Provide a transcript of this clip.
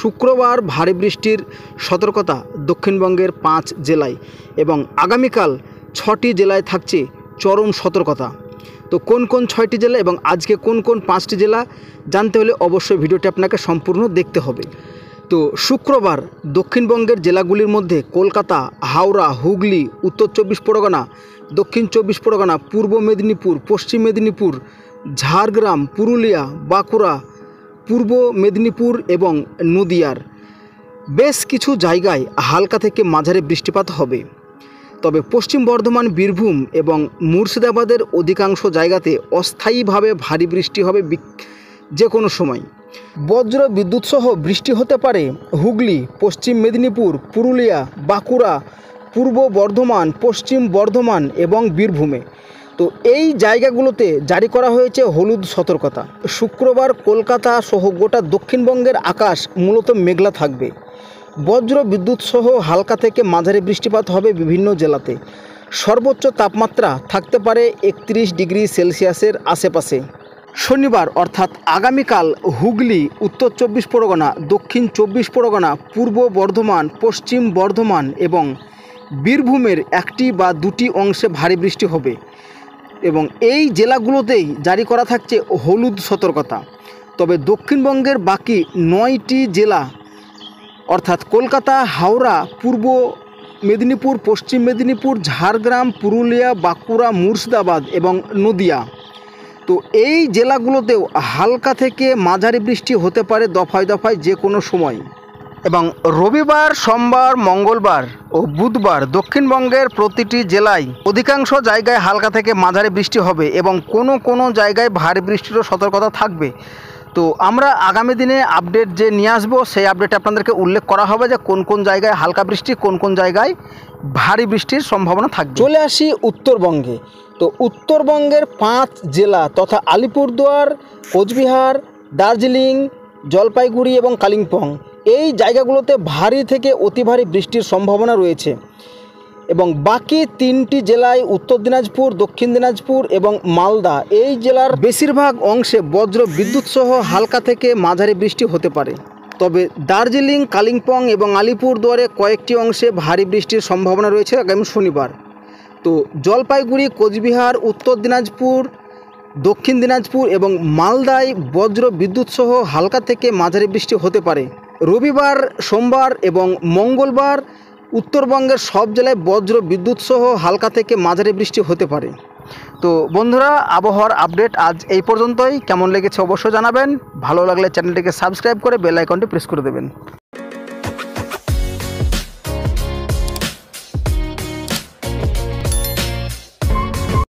শুক্রবার ভারী বৃষ্টির সতর্কতা দক্ষিণবঙ্গের 5 জেলায় এবং আগামীকাল 6টি জেলায় থাকছে চরম সতর্কতা। তো কোন কোন 6টি জেলা এবং আজকে কোন কোন 5টি জেলা জানতে হলে অবশ্যই ভিডিওটি আপনাকে সম্পূর্ণ দেখতে হবে। তো শুক্রবার দক্ষিণবঙ্গের জেলাগুলির মধ্যে কলকাতা, হাওড়া, হুগলি, উত্তর 24 পরগনা, দক্ষিণ 24 পরগনা, পূর্ব মেদিনীপুর, পশ্চিম মেদিনীপুর, ঝাড়গ্রাম, পুরুলিয়া, বাঁকুড়া, পূর্ব মেদিনীপুর এবং নদিয়ার বেশ কিছু জায়গায় হালকা থেকে মাঝারি বৃষ্টিপাত হবে। তবে পশ্চিম বর্ধমান, বীরভূম এবং মুর্শিদাবাদের অধিকাংশ জায়গাতে অস্থায়ীভাবে ভারী বৃষ্টি হবে যে কোনো সময়। বজ্র বিদ্যুৎ সহ বৃষ্টি হতে পারে হুগলি, পশ্চিম মেদিনীপুর, পুরুলিয়া, বাঁকুড়া, পূর্ব বর্ধমান, পশ্চিম বর্ধমান এবং বীরভূমে। তো এই জায়গাগুলোতে জারি করা হয়েছে হলুদ সতর্কতা। শুক্রবার কলকাতা সহ গোটা দক্ষিণবঙ্গের আকাশ মূলত মেঘলা থাকবে। বজ্র বিদ্যুৎ সহ হালকা থেকে মাঝারি বৃষ্টিপাত হবে বিভিন্ন জেলাতে। সর্বোচ্চ তাপমাত্রা থাকতে পারে 31 ডিগ্রি সেলসিয়াসের আশেপাশে। শনিবার অর্থাৎ আগামীকাল হুগলি, উত্তর 24 পরগনা, দক্ষিণ 24 পরগনা, পূর্ব বর্ধমান, পশ্চিম বর্ধমান এবং বীরভূমের একটি বা দুটি অংশে ভারী বৃষ্টি হবে এবং এই জেলাগুলোতেই জারি করা থাকছে হলুদ সতর্কতা। তবে দক্ষিণবঙ্গের বাকি 9টি জেলা অর্থাৎ কলকাতা, হাওড়া, পূর্ব মেদিনীপুর, পশ্চিম মেদিনীপুর, ঝাড়গ্রাম, পুরুলিয়া, বাঁকুড়া, মুর্শিদাবাদ এবং নদিয়া, তো এই জেলাগুলোতেও হালকা থেকে মাঝারি বৃষ্টি হতে পারে দফায় দফায় যে কোনো সময়। এবং রবিবার, সোমবার, মঙ্গলবার ও বুধবার দক্ষিণবঙ্গের প্রতিটি জেলায় অধিকাংশ জায়গায় হালকা থেকে মাঝারি বৃষ্টি হবে এবং কোনো জায়গায় ভারী বৃষ্টিরও সতর্কতা থাকবে। তো আমরা আগামী দিনে আপডেট যে নিয়ে আসবো সেই আপডেটে আপনাদেরকে উল্লেখ করা হবে যে কোন কোন জায়গায় হালকা বৃষ্টি, কোন কোন জায়গায় ভারী বৃষ্টির সম্ভাবনা থাকবে। চলে আসি উত্তরবঙ্গে। তো উত্তরবঙ্গের 5 জেলা তথা আলিপুরদুয়ার, কোচবিহার, দার্জিলিং, জলপাইগুড়ি এবং কালিম্পং, এই জায়গাগুলোতে ভারী থেকে অতি ভারী বৃষ্টির সম্ভাবনা রয়েছে এবং বাকি 3টি জেলায় উত্তর দিনাজপুর, দক্ষিণ দিনাজপুর এবং মালদা, এই জেলার বেশিরভাগ অংশে বজ্র বিদ্যুৎ সহ হালকা থেকে মাঝারি বৃষ্টি হতে পারে। তবে দার্জিলিং, কালিম্পং এবং আলিপুরদুয়ারে কয়েকটি অংশে ভারী বৃষ্টির সম্ভাবনা রয়েছে আগামী শনিবার। তো জলপাইগুড়ি, কোচবিহার, উত্তর দিনাজপুর, দক্ষিণ দিনাজপুর এবং মালদায় বজ্র বিদ্যুৎ সহ হালকা থেকে মাঝারি বৃষ্টি হতে পারে। রবিবার, সোমবার এবং মঙ্গলবার উত্তরবঙ্গের সব জেলায় বজ্র বিদ্যুৎ সহ হালকা থেকে মাঝারি বৃষ্টি হতে পারে। তো বন্ধুরা, আবহাওয়ার আপডেট আজ এই পর্যন্তই। কেমন লেগেছে অবশ্যই জানাবেন। ভালো লাগলে চ্যানেলটিকে সাবস্ক্রাইব করে বেল আইকনটি প্রেস করে দেবেন।